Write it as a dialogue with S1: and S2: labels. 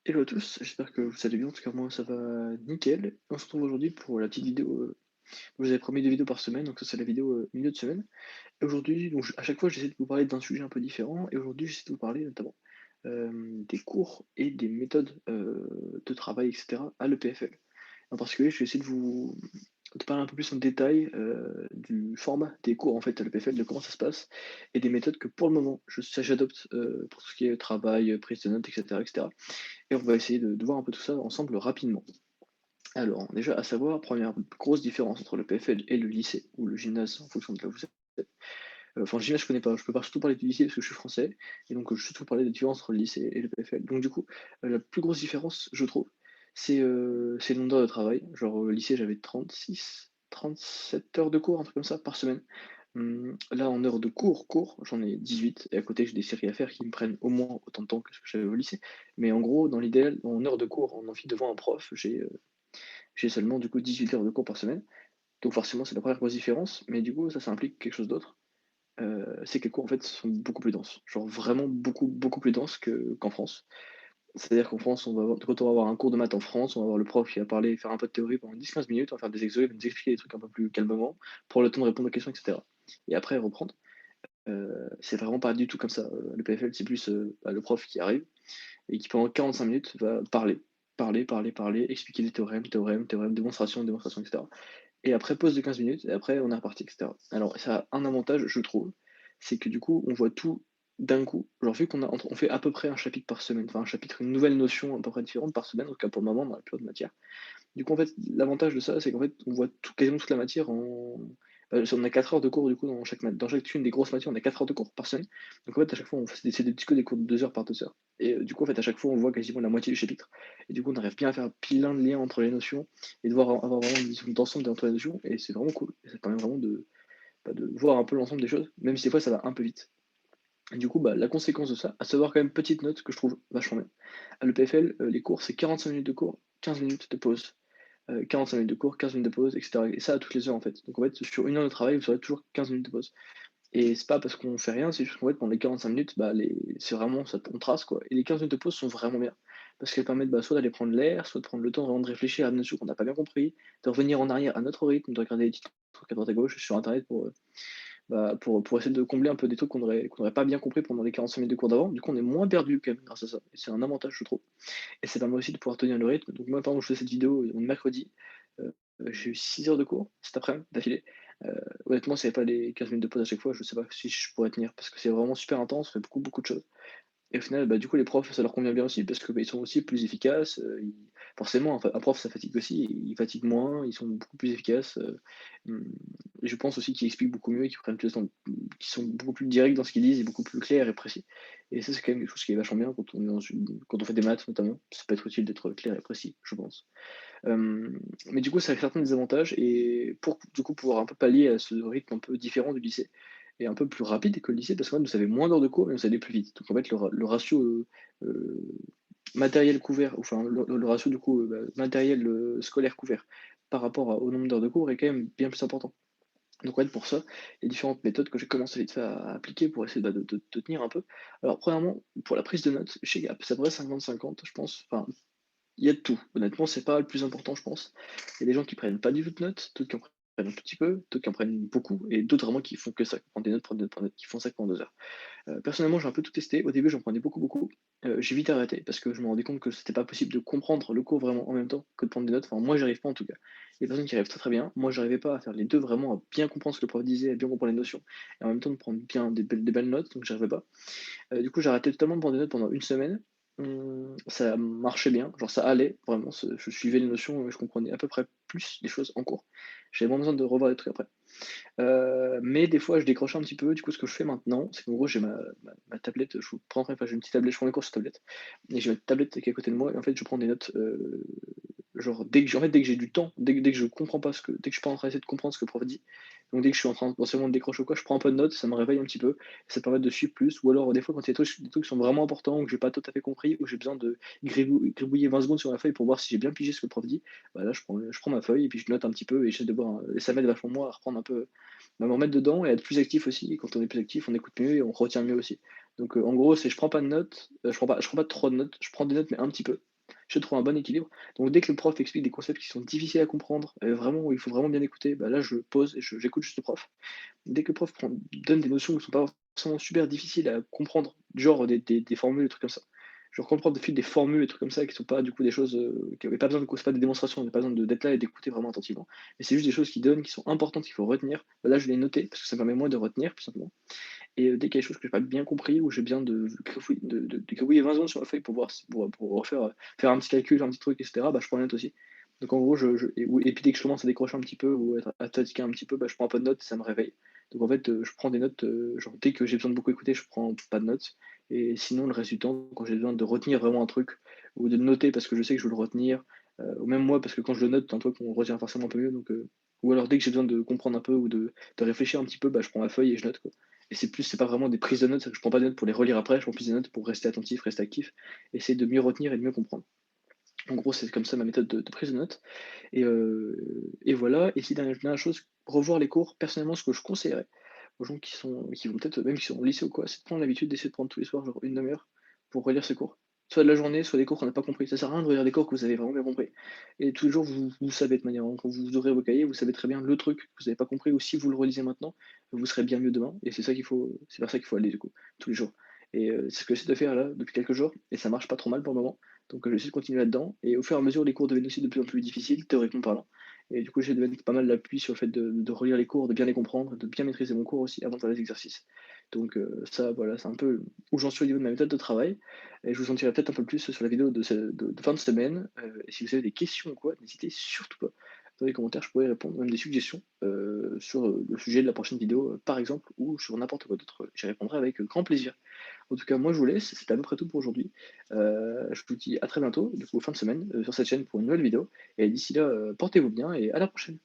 S1: Hello à tous, j'espère que vous allez bien. En tout cas, moi, ça va nickel. On se retrouve aujourd'hui pour la petite vidéo. Je vous avais promis 2 vidéos par semaine, donc ça, c'est la vidéo milieu de semaine. Et aujourd'hui, donc, à chaque fois, j'essaie de vous parler d'un sujet un peu différent. Et aujourd'hui, j'essaie de vous parler notamment des cours et des méthodes de travail, etc. à l'EPFL. En particulier, je vais essayer de parler un peu plus en détail du format des cours en fait à l'EPFL, de comment ça se passe, et des méthodes que pour le moment, j'adopte pour tout ce qui est travail, prise de notes, etc., etc. Et on va essayer de voir un peu tout ça ensemble rapidement. Alors, déjà, à savoir, première grosse différence entre le PFL et le lycée, ou le gymnase, en fonction de là où vous êtes. Enfin, le gymnase, je connais pas, je peux pas surtout parler du lycée parce que je suis français, et donc je vais surtout parler des différences entre le lycée et le PFL. Donc, du coup, la plus grosse différence, je trouve, c'est le nombre d'heures de travail. Genre, au lycée, j'avais 37 heures de cours, un truc comme ça, par semaine. Là, en heures de cours, j'en ai 18, et à côté, j'ai des séries à faire qui me prennent au moins autant de temps que ce que j'avais au lycée. Mais en gros, dans l'idéal, en heures de cours, en amphi devant un prof, j'ai seulement du coup 18 heures de cours par semaine. Donc forcément, c'est la première grosse différence, mais du coup, ça implique quelque chose d'autre. C'est que les cours, en fait, sont beaucoup plus denses. Genre vraiment beaucoup, beaucoup plus denses qu'en France. C'est-à-dire qu'en France, quand on va avoir un cours de maths en France, on va avoir le prof qui va parler, faire un peu de théorie pendant 10-15 minutes, on va faire des exos, il va nous expliquer des trucs un peu plus calmement, pour le temps de répondre aux questions, etc. Et après, reprendre. C'est vraiment pas du tout comme ça. Le PFL, c'est plus le prof qui arrive et qui pendant 45 minutes va parler, parler, parler, parler, expliquer des théorèmes, démonstration, démonstration, etc. Et après, pause de 15 minutes, et après, on est reparti, etc. Alors, ça a un avantage, je trouve, c'est que du coup, on voit tout d'un coup. Genre, vu on fait à peu près un chapitre par semaine, enfin un chapitre, une nouvelle notion à peu près différente par semaine, en tout cas pour le moment, dans la plupart de matière. Du coup, en fait, l'avantage de ça, c'est qu'en fait, on voit quasiment toute la matière en. On a 4 heures de cours du coup dans chacune des grosses matières, on a 4 heures de cours par semaine. Donc en fait, à chaque fois, c'est des cours de 2 heures par 2 heures. Et du coup, en fait, à chaque fois, on voit quasiment la moitié du chapitre. Et du coup, on arrive bien à faire plein de liens entre les notions et de avoir vraiment une vision d'ensemble entre les notions. Et c'est vraiment cool. Et ça permet vraiment de voir un peu l'ensemble des choses, même si des fois, ça va un peu vite. Et du coup, la conséquence de ça, à savoir quand même, petite note que je trouve vachement bien. À l'EPFL, les cours, c'est 45 minutes de cours, 15 minutes de pause. 45 minutes de cours, 15 minutes de pause, etc. Et ça à toutes les heures en fait. Donc en fait, sur une heure de travail, vous aurez toujours 15 minutes de pause. Et c'est pas parce qu'on fait rien, c'est juste qu'en fait, pendant les 45 minutes, c'est vraiment ça, on trace quoi. Et les 15 minutes de pause sont vraiment bien. Parce qu'elles permettent soit d'aller prendre l'air, soit de prendre le temps vraiment de réfléchir à une notion qu'on n'a pas bien compris, de revenir en arrière à notre rythme, de regarder des petits trucs à droite à gauche sur internet pour essayer de combler un peu des trucs qu'on aurait pas bien compris pendant les 45 minutes de cours d'avant. Du coup, on est moins perdu quand même grâce à ça. Et c'est un avantage, je trouve. Et ça permet aussi de pouvoir tenir le rythme. Donc moi, par exemple, je fais cette vidéo on est mercredi, j'ai eu 6 heures de cours cet après-midi d'affilée. Honnêtement, s'il n'y avait pas les 15 minutes de pause à chaque fois, je ne sais pas si je pourrais tenir parce que c'est vraiment super intense, on fait beaucoup, beaucoup de choses. Et au final, du coup, les profs, ça leur convient bien aussi parce que ils sont aussi plus efficaces. Forcément, un prof, ça fatigue aussi. Ils fatiguent moins, ils sont beaucoup plus efficaces. Hum, et je pense aussi qu'ils expliquent beaucoup mieux, qu'ils prennent plus de temps, qu'ils sont beaucoup plus directs dans ce qu'ils disent et beaucoup plus clairs et précis. Et ça, c'est quand même quelque chose qui est vachement bien quand on fait des maths, notamment. Ça peut être utile d'être clair et précis, je pense. Mais du coup, ça a certains désavantages et pour du coup pouvoir un peu pallier à ce rythme un peu différent du lycée et un peu plus rapide que le lycée, parce que vous avez moins d'heures de cours, mais vous allez plus vite. Donc en fait, le ratio heu, matériel couvert, enfin le ratio du coup matériel scolaire couvert par rapport au nombre d'heures de cours est quand même bien plus important. Donc ouais, pour ça, les différentes méthodes que j'ai commencé vite fait à appliquer pour essayer de tenir un peu. Alors premièrement, pour la prise de notes chez Gap, c'est à peu près 50-50, je pense. Enfin, il y a de tout. Honnêtement, c'est pas le plus important, je pense. Il y a des gens qui prennent pas du tout de notes, d'autres qui en prennent un tout petit peu, d'autres qui en prennent beaucoup, et d'autres vraiment qui font que ça, qui prennent des notes, prennent des notes, prennent des notes, qui font ça pendant 2 heures. Personnellement, j'ai un peu tout testé. Au début, j'en prenais beaucoup, beaucoup. J'ai vite arrêté parce que je me rendais compte que c'était pas possible de comprendre le cours vraiment en même temps que de prendre des notes. Enfin, moi, j'y arrive pas en tout cas. Il y a des personnes qui arrivent très très bien. Moi, j'arrivais pas à faire les deux vraiment, à bien comprendre ce que le prof disait, à bien comprendre les notions, et en même temps de prendre bien des belles notes, donc j'arrivais pas. Du coup, j'ai arrêté totalement de prendre des notes pendant une semaine. Ça marchait bien, genre ça allait vraiment, je suivais les notions, je comprenais à peu près plus les choses en cours. J'avais moins besoin de revoir les trucs après. Mais des fois, je décrochais un petit peu. Du coup, ce que je fais maintenant, c'est qu'en gros, j'ai ma tablette, je vous prendrai enfin, j'ai une petite tablette, je prends mes cours sur tablette et j'ai ma tablette qui est à côté de moi et en fait, je prends des notes, genre dès que j'ai du temps, dès que je comprends pas dès que je suis pas en train d'essayer de comprendre ce que le prof dit, donc dès que je suis en train potentiellement de décrocher ou quoi, je prends un peu de notes, ça me réveille un petit peu, ça permet de suivre plus ou alors des fois quand il y a des trucs qui sont vraiment importants ou que j'ai pas tout à fait compris ou j'ai besoin de gribouiller 20 secondes sur ma feuille pour voir si j'ai bien pigé ce que le prof dit, là je prends ma feuille et puis je note un petit peu et j'essaie de voir, et ça m'aide vachement moi à reprendre un peu, me remettre dedans et être plus actif aussi. Et quand on est plus actif, on écoute mieux et on retient mieux aussi. Donc en gros, c'est je prends pas de notes, je prends pas trop de notes, je prends des notes mais un petit peu. J'essaie de trouver un bon équilibre. Donc dès que le prof explique des concepts qui sont difficiles à comprendre, vraiment où il faut vraiment bien écouter, bah là je pause et j'écoute juste le prof. Dès que le prof donne des notions qui sont pas forcément super difficiles à comprendre, du genre des formules, des trucs comme ça. Genre quand le prof file des formules, des trucs comme ça, qui sont pas du coup des choses, qui avaient pas besoin de c'est pas des démonstrations, on n'a pas besoin d'être là et d'écouter vraiment attentivement. Mais c'est juste des choses qui donnent, qui sont importantes, qu'il faut retenir. Bah là, je vais les noter parce que ça me permet moi de retenir tout simplement. Et dès qu'il y a des choses que j'ai pas bien compris ou j'ai besoin de grifouiller de gribouiller 20 secondes sur la feuille pour voir pour refaire, faire un petit calcul, un petit truc et cetera, bah, je prends des notes aussi. Donc en gros, et puis dès que je commence à décrocher un petit peu ou être à fatiguer un petit peu, bah, je prends un peu de notes, ça me réveille. Donc en fait, je prends des notes, genre dès que j'ai besoin de beaucoup écouter, je prends pas de notes et sinon le reste du temps, quand j'ai besoin de retenir vraiment un truc ou de le noter parce que je sais que je veux le retenir, ou même moi parce que quand je le note, c'est un truc qu'on retient forcément un peu mieux donc ou alors dès que j'ai besoin de comprendre un peu ou de réfléchir un petit peu, bah, je prends ma feuille et je note, quoi. Et c'est pas vraiment des prises de notes, c'est que je prends pas des notes pour les relire après, je prends plus des notes pour rester attentif, rester actif, essayer de mieux retenir et de mieux comprendre. En gros, c'est comme ça ma méthode de prise de notes et voilà. Et si dernière chose, revoir les cours, personnellement, ce que je conseillerais aux gens qui vont peut-être même qui sont au lycée ou quoi, c'est de prendre l'habitude d'essayer de prendre tous les soirs genre une demi-heure pour relire ces cours. Soit de la journée, soit des cours qu'on n'a pas compris. Ça sert à rien de relire des cours que vous avez vraiment bien compris. Et tous les jours, vous savez de manière quand vous aurez vos cahiers, vous savez très bien le truc que vous avez pas compris ou si vous le relisez maintenant, vous serez bien mieux demain et c'est vers ça qu'il faut aller du coup, tous les jours. Et c'est ce que j'essaie de faire là depuis quelques jours et ça marche pas trop mal pour le moment. Donc j'essaie de continuer là-dedans et au fur et à mesure, les cours deviennent aussi de plus en plus difficiles, théoriquement parlant. Et du coup, j'ai de mettre pas mal l'appui sur le fait de relire les cours, de bien les comprendre, de bien maîtriser mon cours aussi avant de faire les exercices. Donc ça, voilà, c'est un peu où j'en suis au niveau de ma méthode de travail. Et je vous en dirai peut-être un peu plus sur la vidéo de fin de semaine. Et si vous avez des questions ou quoi, n'hésitez surtout pas. Dans les commentaires, je pourrais y répondre, même des suggestions sur le sujet de la prochaine vidéo, par exemple, ou sur n'importe quoi d'autre. J'y répondrai avec grand plaisir. En tout cas, moi, je vous laisse. C'était à peu près tout pour aujourd'hui. Je vous dis à très bientôt, du coup, fin de semaine, sur cette chaîne pour une nouvelle vidéo. Et d'ici là, portez-vous bien et à la prochaine.